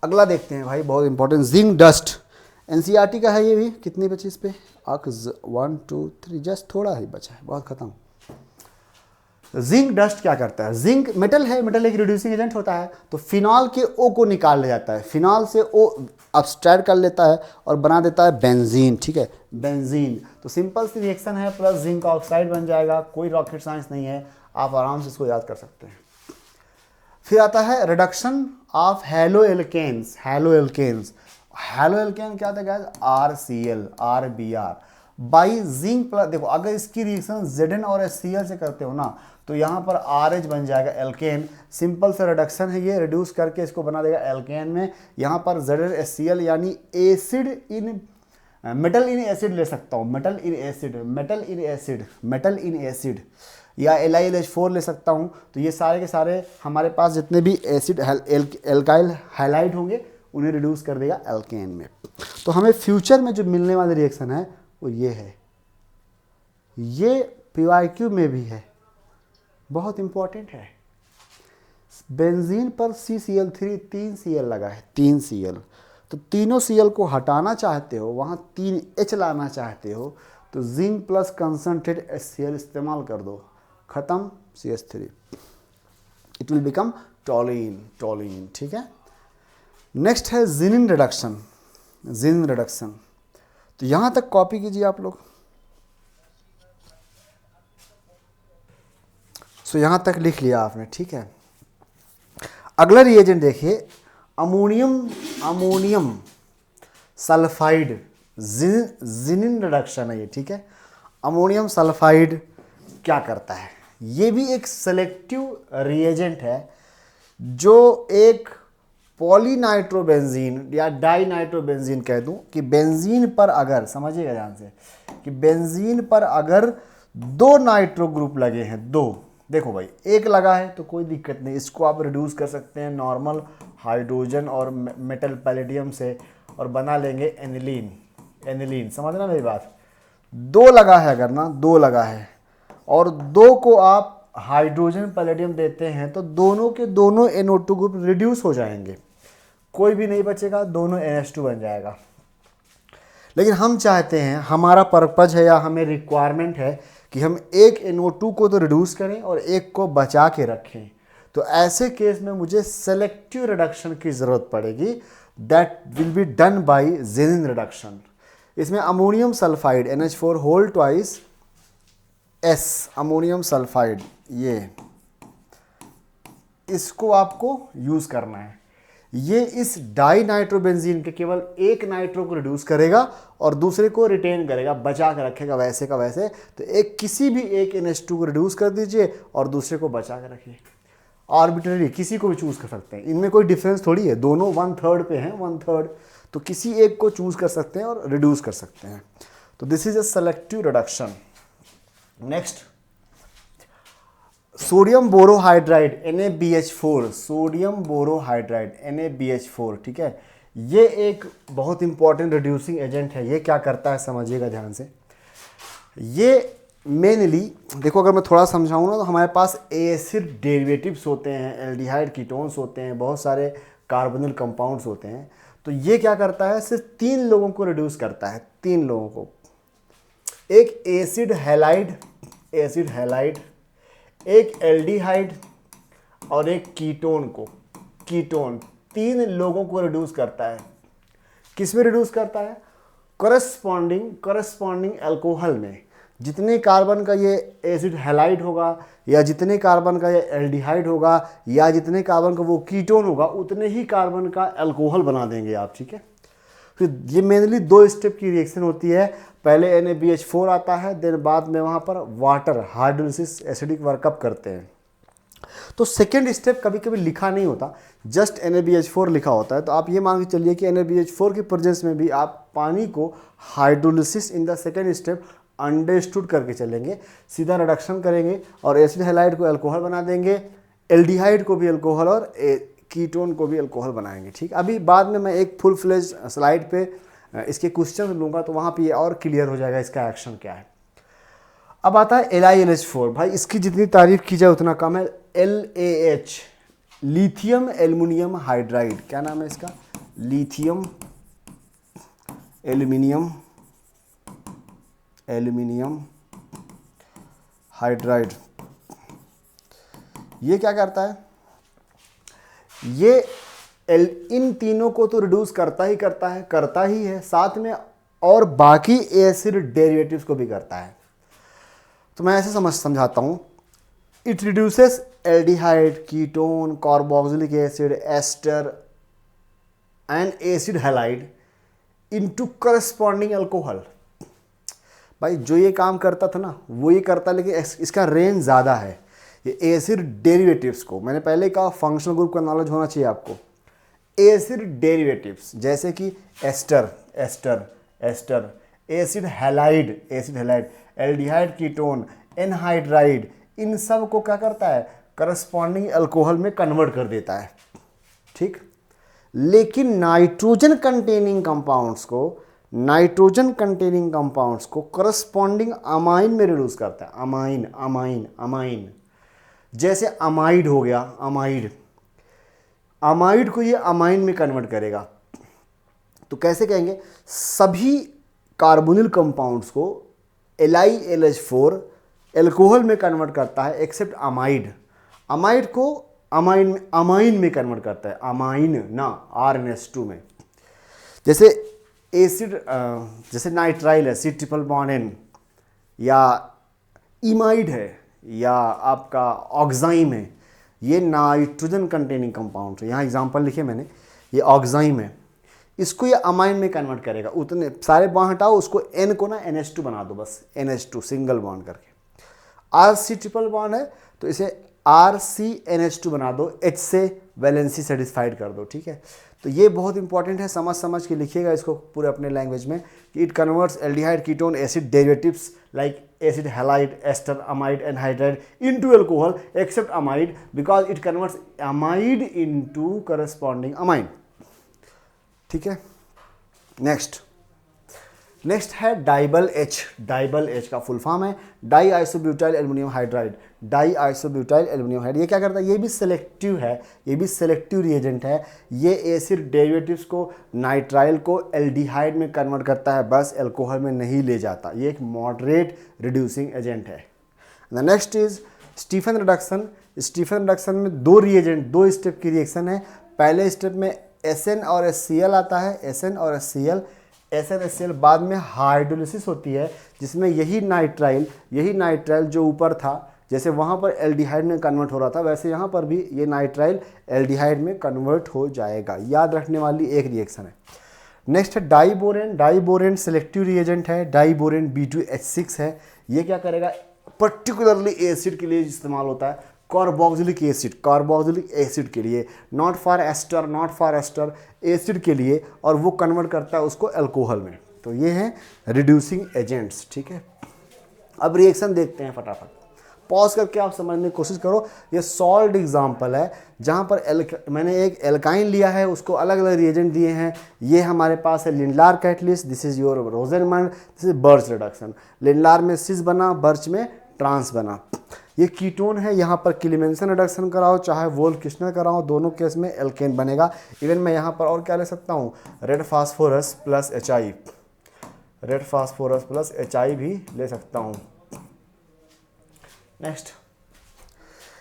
अगला देखते हैं भाई, बहुत इंपॉर्टेंट, जिंक डस्ट। NCERT का है ये भी। कितनी बची इस पे? 1 2 3, जस्ट थोड़ा ही बचा है, बहुत खत्म। जिंक डस्ट क्या करता है? जिंक मेटल है, मेटल एक रिड्यूसिंग एजेंट होता है। तो फिनॉल के O को निकाल लिया जाता है, फिनॉल से O अब्स्ट्रैक्ट कर लेता है और बना देता है बेंजीन, ठीक है, बेंजीन। तो सिंपल सी रिएक्शन है, प्लस जिंक ऑक्साइड बन जाएगा, कोई रॉकेट साइंस नहीं है, आप आराम से इसको याद कर सकते हैं। फिर आता है reduction of halo alkanes. Halo alkane क्या था guys? RCl, RBr by zinc plus. देखो अगर इसकी रिएक्शन Zn और HCl से करते हो ना, तो यहाँ पर RH बन जाएगा एल्केन। सिंपल से रिडक्शन है ये, रिड्यूस करके इसको बना देगा एल्केन में। यहाँ पर ZnHCl यानी acid in metal in acid ले सकता हूँ, मेटल इन एसिड या LiLH4 ले सकता हूँ। तो ये सारे के सारे हमारे पास जितने भी एसिड एल्काइल हाइलाइट होंगे उन्हें रिड्यूस कर देगा एल्केन में। तो हमें फ्यूचर में जो मिलने वाली रिएक्शन है वो ये है, ये PYQ में भी है, बहुत इंपॉर्टेंट है। बेंजीन पर CCl3 3 Cl लगा है, 3 Cl। तो तीनों Cl को हटाना चाहते हो, वहाँ 3 H लाना चाहते हो, तो जिंक प्लस कंसनट्रेट HCl इस्तेमाल कर दो, खत्म CH3, it will become toluene, ठीक है। नेक्स्ट है जिनिन रिडक्शन। तो यहाँ तक कॉपी कीजिए आप लोग। सो यहाँ तक लिख लिया आपने, ठीक है। अगला रिएजेंट देखिए, अमोनियम सल्फाइड, जिनिन रिडक्शन है ये, ठीक है। अमोनियम सल्फाइड क्या करता है? ये भी एक सेलेक्टिव रिएजेंट है जो एक पॉलीनाइट्रोबेंजीन या डाइनाइट्रोबेंजीन कह दूं कि बेंजीन पर अगर, समझिएगा ध्यान से, कि बेंजीन पर अगर 2 नाइट्रो ग्रुप लगे हैं, 2, देखो भाई एक लगा है तो कोई दिक्कत नहीं, इसको आप रिड्यूस कर सकते हैं नॉर्मल हाइड्रोजन और मेटल पैलेडियम से और बना लेंगे एनिलीन। समझना मेरी बात। 2 लगा है अगर ना, 2 लगा है और 2 को आप हाइड्रोजन पैलेडियम देते हैं तो दोनों के दोनों NO2 ग्रुप रिड्यूस हो जाएंगे, कोई भी नहीं बचेगा, दोनों NH2 बन जाएगा। लेकिन हम चाहते हैं, हमारा पर्पज है या हमें रिक्वायरमेंट है कि हम एक NO2 को तो रिड्यूस करें और एक को बचा के रखें। तो ऐसे केस में मुझे सेलेक्टिव रिडक्शन की ज़रूरत पड़ेगी, that will be done by Zinin reduction. इसमें ammonium sulphide NH4 whole twice S, ammonium sulphide, ये इसको आपको यूज़ करना है। ये इस डाई नाइट्रोबेंजीन के केवल एक नाइट्रो को रिड्यूस करेगा और दूसरे को रिटेन करेगा, बचा के रखेगा वैसे का वैसे। तो एक किसी भी एक NH2 को रिड्यूस कर दीजिए और दूसरे को बचा के रखिए। आर्बिट्ररी किसी को भी चूज कर सकते हैं, इनमें कोई डिफरेंस थोड़ी है, दोनों 1/3 पे हैं, 1/3, तो किसी एक को चूज कर सकते हैं और रिड्यूस कर सकते हैं। तो this is a selective reduction. Next, sodium borohydride NaBH4, sodium borohydride NaBH4, ठीक है, ये एक बहुत इंपॉर्टेंट रिड्यूसिंग एजेंट है। ये क्या करता है समझिएगा ध्यान से। ये मेनली देखो, अगर मैं थोड़ा समझाऊँ ना, तो हमारे पास एसिड डेरिवेटिव्स होते हैं, एल्डिहाइड कीटोन्स होते हैं, बहुत सारे कार्बोनिल कंपाउंड्स होते हैं। तो ये क्या करता है, सिर्फ 3 लोगों को रिड्यूस करता है, 3 लोगों को। एक एसिड हैलाइड, एक एल्डिहाइड और एक कीटोन को, कीटोन, 3 लोगों को रिड्यूस करता है। किस में रिड्यूस करता है? करस्पॉन्डिंग अल्कोहल में। जितने कार्बन का ये एसिड हैलाइड होगा, या जितने कार्बन का ये एल्डिहाइड होगा, या जितने कार्बन का वो कीटोन होगा, उतने ही कार्बन का अल्कोहल बना देंगे आप, ठीक है। फिर ये मेनली 2 स्टेप की रिएक्शन होती है। पहले NaBH4 आता है, देन बाद में वहाँ पर वाटर हाइड्रोलिसिस एसिडिक वर्कअप करते हैं। तो सेकेंड स्टेप कभी कभी लिखा नहीं होता, जस्ट NaBH4 लिखा होता है। तो आप ये मान के चलिए कि NaBH4 की प्रेजेंस में भी आप पानी को hydrolysis in the second step understood करके चलेंगे, सीधा रिडक्शन करेंगे और एसिड हैलाइड को अल्कोहल बना देंगे, एल्डिहाइड को भी अल्कोहल और कीटोन को भी अल्कोहल बनाएंगे, ठीक। अभी बाद में मैं एक फुल फ्लेज स्लाइड पे इसके क्वेश्चन लूँगा, तो वहाँ पे ये और क्लियर हो जाएगा इसका एक्शन क्या है। अब आता है LiNH4। भाई इसकी जितनी तारीफ की जाए उतना कम है। LaH, लिथियम एल्युमिनियम हाइड्राइड, क्या नाम है इसका? Lithium aluminium hydride. ये क्या करता है? ये इन तीनों को तो रिड्यूस करता ही है, साथ में और बाकी एसिड डेरिवेटिव्स को भी करता है। तो मैं ऐसे समझाता हूँ, it reduces aldehyde, ketone, carboxylic acid, ester and acid halide into corresponding alcohol. भाई जो ये काम करता था ना, वो ये करता, लेकिन इसका रेंज ज़्यादा है। ये एसिड डेरिवेटिव्स को, मैंने पहले कहा फंक्शनल ग्रुप का नॉलेज होना चाहिए आपको। एसिड डेरिवेटिव्स जैसे कि ester, acid halide, aldehyde, ketone, anhydride, इन सब को क्या करता है? करस्पॉन्डिंग अल्कोहल में कन्वर्ट कर देता है, ठीक। लेकिन नाइट्रोजन कंटेनिंग कंपाउंड्स को करस्पॉन्डिंग अमाइन में रिड्यूस करता है। अमाइन जैसे अमाइड हो गया, अमाइड को ये अमाइन में कन्वर्ट करेगा। तो कैसे कहेंगे? सभी कार्बोनिल कंपाउंड्स को LiLH4 एल्कोहल में कन्वर्ट करता है एक्सेप्ट अमाइड को अमाइन में कन्वर्ट करता है, अमाइन ना RNH2 में। जैसे एसिड, जैसे नाइट्राइल है, C∼N, या इमाइड है, या आपका ऑक्साइम है, ये नाइट्रोजन कंटेनिंग कंपाउंड है। यहाँ एग्जांपल लिखे मैंने, ये ऑक्साइम है, इसको ये अमाइन में कन्वर्ट करेगा। उतने सारे बॉन्ड हटाओ, उसको N को ना NH2 बना दो, बस NH2 सिंगल बॉन्ड करके। R∼C है तो इसे RCNH2 बना दो, H से वैलेंसी सेटिस्फाइड कर दो, ठीक है। तो ये बहुत इंपॉर्टेंट है, समझ के लिखिएगा इसको पूरे अपने लैंग्वेज में कि it converts aldehyde, ketone, acid derivatives like acid halide, ester, amide, anhydride into alcohol except amide because it converts amide into corresponding amine, ठीक है। नेक्स्ट है डाइबल एच का फुल फॉर्म है डाई आइसोब्यूटाइल एल्युमिनियम हाइड्राइड। ये क्या करता है? ये भी सेलेक्टिव है, ये भी सेलेक्टिव रिएजेंट है। ये एसिड डेरिवेटिव्स को, नाइट्राइल को एल्डिहाइड में कन्वर्ट करता है, बस अल्कोहल में नहीं ले जाता। ये एक मॉडरेट रिड्यूसिंग एजेंट है। The next is Stephen reduction. Stephen reduction में 2 रिएजेंट, 2 स्टेप की रिएक्शन है। पहले स्टेप में SN और HCl आता है, SN और HCl बाद में हाइड्रोलिसिस होती है, जिसमें यही नाइट्राइल जो ऊपर था, जैसे वहाँ पर एल्डिहाइड में कन्वर्ट हो रहा था, वैसे यहाँ पर भी ये नाइट्राइल एल्डिहाइड में कन्वर्ट हो जाएगा। याद रखने वाली एक रिएक्शन है। नेक्स्ट है डाइबोरेन। डाइबोरेन सेलेक्टिव रिएजेंट है, डाइबोरेन B2H6 है। ये क्या करेगा, पर्टिकुलरली एसिड के लिए इस्तेमाल होता है, कार्बोक्सिलिक एसिड, कार्बोक्सिलिक एसिड के लिए, not for ester, not for ester, acid के लिए, और वो कन्वर्ट करता है उसको अल्कोहल में। तो ये हैं रिड्यूसिंग एजेंट्स, ठीक है। अब रिएक्शन देखते हैं फटाफट, पॉज करके आप समझने की कोशिश करो। ये सॉल्ड एग्जाम्पल है जहाँ पर मैंने एक एल्काइन लिया है, उसको अलग अलग रिएजेंट दिए हैं। ये हमारे पास है Lindlar catalyst, this is your Rosenmund, this is Birch reduction. Lindlar में सिस बना, बर्च में ट्रांस बना। ये कीटोन है, यहाँ पर क्लीमेंसन रिडक्शन कराओ चाहे वोल्फ किश्नर कराओ, दोनों केस में एल्केन बनेगा। इवन मैं यहाँ पर और क्या ले सकता हूँ, red phosphorus plus HI, red phosphorus plus HI भी ले सकता हूँ। नेक्स्ट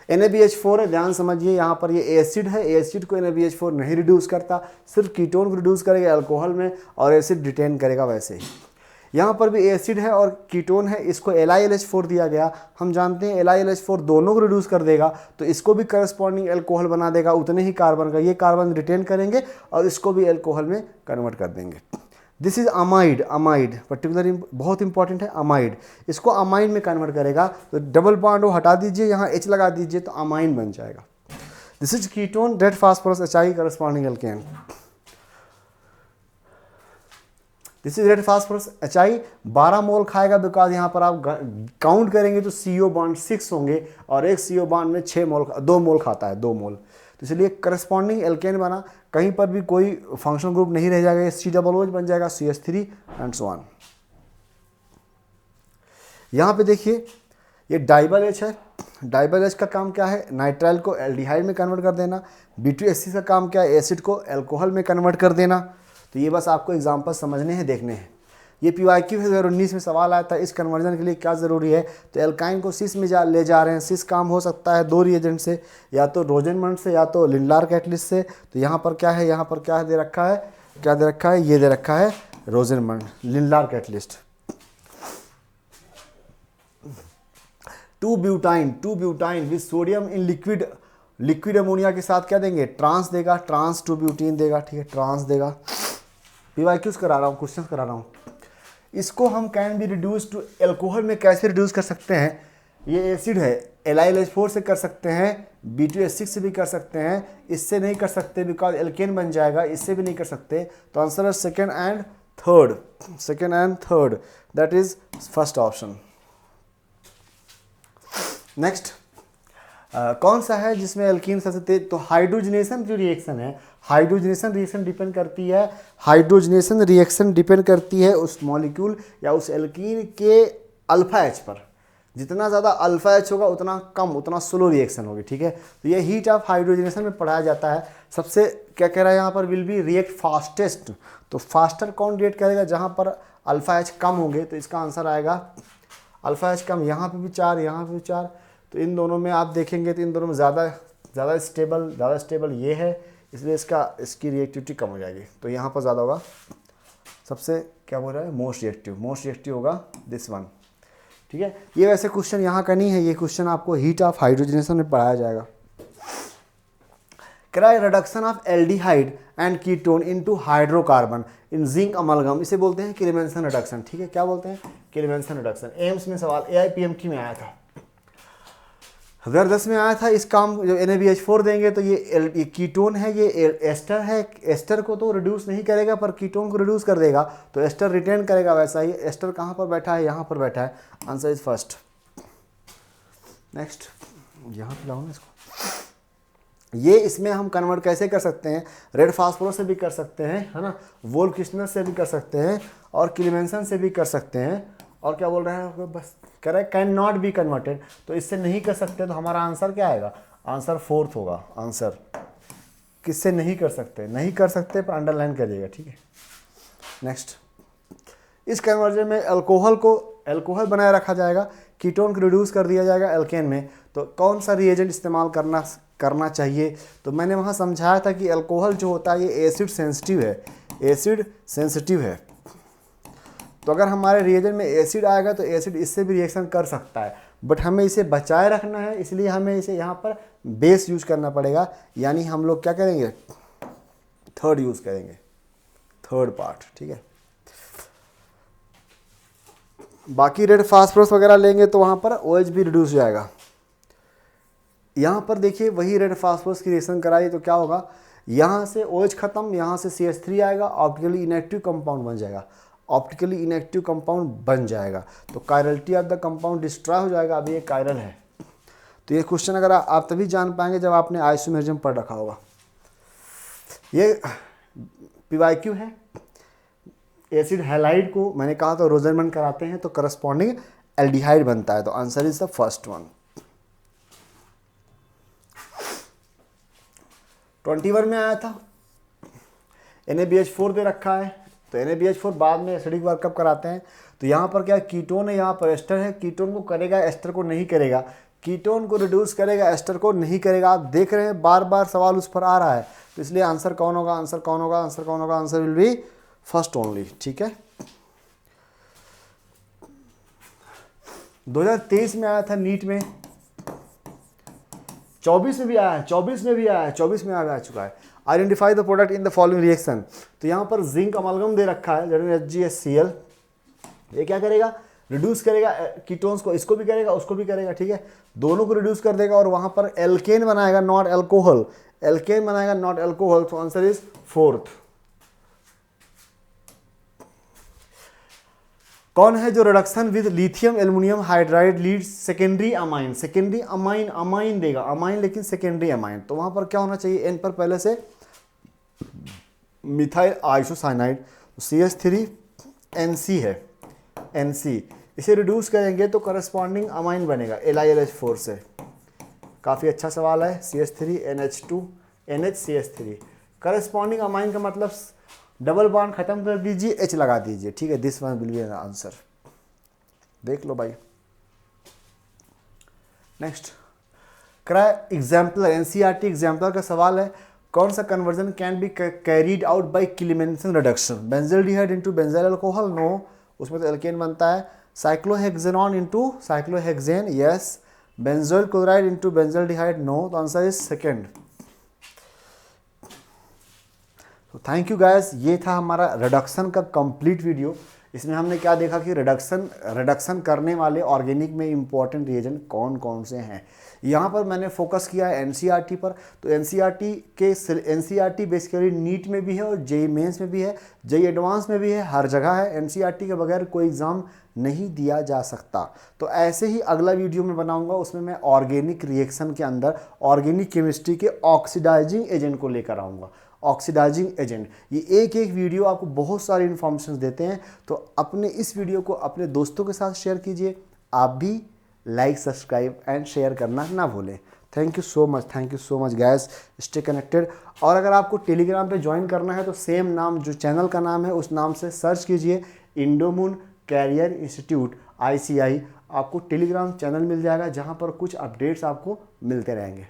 NaBH4 है, ध्यान समझिए, यहाँ पर ये एसिड है, एसिड को NaBH4 नहीं रिड्यूस करता, सिर्फ कीटोन को रिड्यूस करेगा अल्कोहल में, और एसिड रिटेन करेगा। वैसे ही यहाँ पर भी एसिड है और कीटोन है, इसको LiLH4 दिया गया। हम जानते हैं LiLH4 दोनों को रिड्यूस कर देगा, तो इसको भी करस्पॉन्डिंग अल्कोहल बना देगा, उतने ही कार्बन का, ये कार्बन रिटेन करेंगे और इसको भी अल्कोहल में कन्वर्ट कर देंगे। This is amide, amide particular बहुत इंपॉर्टेंट है, अमाइड, इसको अमाइन में कन्वर्ट करेगा। तो डबल बॉन्ड वो हटा दीजिए, यहाँ H लगा दीजिए तो अमाइन बन जाएगा। This is ketone, red phosphorus HI corresponding alkane. This is red phosphorus HI 12 मोल खाएगा, बिकॉज यहाँ पर आप काउंट करेंगे तो CO बॉन्ड 6 होंगे और एक CO बॉन्ड में 2 मोल खाता है, 2 मोल, तो इसलिए करस्पॉन्डिंग एल्केन बना। कहीं पर भी कोई फंक्शनल ग्रुप नहीं रह जाएगा, COOH बन जाएगा, CH3 एंड सो ऑन। यहाँ पे देखिए ये डाइबल H है, डाइबल H का काम क्या है, नाइट्राइल को एल्डिहाइड में कन्वर्ट कर देना। B2H6 का काम क्या है, एसिड को अल्कोहल में कन्वर्ट कर देना। तो ये बस आपको एग्जांपल समझने हैं, देखने हैं। ये PYQ 2019 में सवाल आया था, इस कन्वर्जन के लिए क्या ज़रूरी है, तो एल्काइन को सिस में ले जा रहे हैं। सिस काम हो सकता है 2 रिएजेंट से, या तो रोजेनमंड से या तो लिंडलार कैटलिस्ट से। तो यहाँ पर क्या है, यहाँ पर क्या दे रखा है, क्या दे रखा है, ये दे रखा है Rosenmund, Lindlar catalyst. 2 butyne with sodium in liquid, liquid ammonia के साथ क्या देंगे, ट्रांस देगा, ट्रांस 2 ब्यूटीन देगा, ठीक है, ट्रांस देगा। PYQs करा रहा हूँ, क्वेश्चन करा रहा हूँ। इसको हम can be reduce to alcohol में कैसे रिड्यूस कर सकते हैं, ये एसिड है, LiLH4 से कर सकते हैं, B2H6 से भी कर सकते हैं, इससे नहीं कर सकते बिकॉज एल्केन बन जाएगा, इससे भी नहीं कर सकते। तो आंसर है second and third, that is first option. Next कौन सा है जिसमें एल्कीन सबसे तेज, तो हाइड्रोजनेशन जो रिएक्शन है, हाइड्रोजनेशन रिएक्शन डिपेंड करती है उस मॉलिक्यूल या उस एल्कीन के अल्फा H पर। जितना ज़्यादा अल्फा H होगा उतना कम, उतना स्लो रिएक्शन होगी, ठीक है। तो ये हीट ऑफ हाइड्रोजनेशन में पढ़ाया जाता है। सबसे क्या कह रहा है यहाँ पर, विल बी रिएक्ट फास्टेस्ट। तो फास्टर कौन रिएक्ट करेगा, जहाँ पर अल्फा H कम होंगे, तो इसका आंसर आएगा अल्फा H कम। यहाँ पे भी 4, यहाँ पे भी 4, तो इन दोनों में आप देखेंगे तो इन दोनों में ज़्यादा स्टेबल ये है, इसलिए इसकी रिएक्टिविटी कम हो जाएगी। तो यहाँ पर ज़्यादा होगा, सबसे क्या बोल रहा है, मोस्ट रिएक्टिव होगा दिस वन, ठीक है। ये वैसे क्वेश्चन यहाँ का नहीं है, ये क्वेश्चन आपको हीट ऑफ हाइड्रोजनेशन में पढ़ाया जाएगा। Cry reduction of aldehyde and ketone into hydrocarbon in zinc amalgam, इसे बोलते हैं क्लीमेंसन रिडक्शन, ठीक है। क्या बोलते हैं, क्लीमेंसन रिडक्शन। एम्स में सवाल AIPMT में आया था, 2010 में आया था। इस काम जब NaBH4 देंगे तो ये कीटोन है, ये एस्टर है, एस्टर को तो रिड्यूस नहीं करेगा पर कीटोन को रिड्यूस कर देगा, तो एस्टर रिटेन करेगा। वैसा ही एस्टर कहाँ पर बैठा है, यहाँ पर बैठा है, आंसर इज फर्स्ट। नेक्स्ट यहाँ पे लाऊं इसको, ये इसमें हम कन्वर्ट कैसे कर सकते हैं, रेड फास्फोरस से भी कर सकते हैं, है ना, वोल्फ किश्नर से भी कर सकते हैं और क्लीमेंसन से भी कर सकते हैं। और क्या बोल रहे हैं, बस कह रहे हैं कैन नॉट बी कन्वर्टेड, तो इससे नहीं कर सकते, तो हमारा आंसर क्या आएगा, आंसर 4th होगा। आंसर किससे नहीं कर सकते, नहीं कर सकते पर अंडरलाइन करिएगा, ठीक है। नेक्स्ट, इस कन्वर्जन में अल्कोहल बनाए रखा जाएगा, कीटोन को रिड्यूस कर दिया जाएगा एल्केन में। तो कौन सा रिएजेंट इस्तेमाल करना चाहिए, तो मैंने वहाँ समझाया था कि अल्कोहल जो होता है ये एसिड सेंसिटिव है। तो अगर हमारे रिएजेंट में एसिड आएगा तो एसिड इससे भी रिएक्शन कर सकता है, बट हमें इसे बचाए रखना है, इसलिए हमें इसे यहाँ पर बेस यूज करना पड़ेगा, यानी हम लोग क्या करेंगे, थर्ड यूज करेंगे, थर्ड पार्ट, ठीक है। बाकी रेड फास्फोरस वगैरह लेंगे तो वहाँ पर OH भी रिड्यूस हो जाएगा। यहाँ पर देखिए वही रेड फास्फोरस की रिएक्शन कराई तो क्या होगा, यहाँ से OH खत्म, यहाँ से CH3 आएगा, ऑप्टिकली इनएक्टिव कंपाउंड बन जाएगा, ऑप्टिकली इनएक्टिव कंपाउंड बन जाएगा, तो chirality of the compound destroy हो जाएगा। अभी ये कायरल है, तो ये क्वेश्चन अगर आप तभी जान पाएंगे जब आपने आइसोमेरिज्म पढ़ रखा होगा। ये PYQ है। एसिड हैलाइड को मैंने कहा तो रोजरमैन कराते हैं तो करस्पॉन्डिंग एल्डिहाइड बनता है, तो answer is the first one. 21 में आया था, NaBH4 दे रखा है, तो NaBH4 बाद में एसिडिक वर्कअप कराते हैं। तो यहाँ पर क्या कीटोन है, यहाँ पर एस्टर है, कीटोन को करेगा, एस्टर को नहीं करेगा, कीटोन को रिड्यूस करेगा, एस्टर को नहीं करेगा। आप देख रहे हैं बार बार सवाल उस पर आ रहा है, तो इसलिए आंसर कौन होगा, आंसर कौन होगा, आंसर कौन होगा, answer will be first only, ठीक है। 2023 में आया था नीट में, 24 में भी आया है, 24 में भी आया है, 24 में आ चुका है। Identify the product in the following reaction, तो यहाँ पर जिंक अमलगम दे रखा है, ZnHgSCl, ये क्या करेगा, रिड्यूस करेगा कीटोन्स को, इसको भी करेगा, उसको भी करेगा, ठीक है, दोनों को रिड्यूस कर देगा और वहां पर एल्केन बनाएगा, नॉट एल्कोहल, एल्केन बनाएगा नॉट एल्कोहल, तो आंसर इज फोर्थ। कौन है जो reduction with lithium aluminium hydride lead secondary amine, secondary amine, amine देगा, अमाइन लेकिन सेकेंडरी अमाइन, तो वहां पर क्या होना चाहिए, एन पर पहले से मिथाइल आइसोसाइनाइड, CH3NC है, NC, इसे रिड्यूस करेंगे तो करस्पॉन्डिंग अमाइन बनेगा LiLH4 से। काफ़ी अच्छा सवाल है, CH3NH2 NHCH3, करस्पॉन्डिंग अमाइन का मतलब डबल बॉन्ड खत्म कर दीजिए, H लगा दीजिए, ठीक है, this one will be answer, देख लो भाई। नेक्स्ट एग्जाम्पलर, NCERT एग्जाम्पलर का सवाल है, कौन सा conversion can be carried out by Clemmensen reduction, benzaldehyde into benzyl alcohol, no, उसमें तो एल्केन बनता है, cyclohexanone into cyclohexane, yes, benzoyl chloride into benzaldehyde, no, तो आंसर इज सेकंड। तो थैंक यू गाइस, ये था हमारा रिडक्शन का कंप्लीट वीडियो। इसमें हमने क्या देखा कि रिडक्शन करने वाले ऑर्गेनिक में इंपॉर्टेंट रिएजेंट कौन कौन से हैं। यहाँ पर मैंने फोकस किया है NCERT पर, तो NCERT बेसिकली नीट में भी है और JEE मेंस में भी है, JEE एडवांस में भी है, हर जगह है। NCERT के बगैर कोई एग्ज़ाम नहीं दिया जा सकता। तो ऐसे ही अगला वीडियो में बनाऊंगा, उसमें मैं ऑर्गेनिक रिएक्शन के अंदर ऑर्गेनिक केमिस्ट्री के ऑक्सीडाइजिंग एजेंट को लेकर आऊँगा। ऑक्सीडाइजिंग एजेंट, ये एक एक वीडियो आपको बहुत सारी इन्फॉर्मेशन देते हैं, तो अपने इस वीडियो को अपने दोस्तों के साथ शेयर कीजिए। आप भी लाइक, सब्सक्राइब एंड शेयर करना ना भूलें। Thank you so much guys, stay connected. और अगर आपको टेलीग्राम पे ज्वाइन करना है तो सेम नाम जो चैनल का नाम है उस नाम से सर्च कीजिए, इंडोमून कैरियर इंस्टीट्यूट ICI, आपको टेलीग्राम चैनल मिल जाएगा जहाँ पर कुछ अपडेट्स आपको मिलते रहेंगे।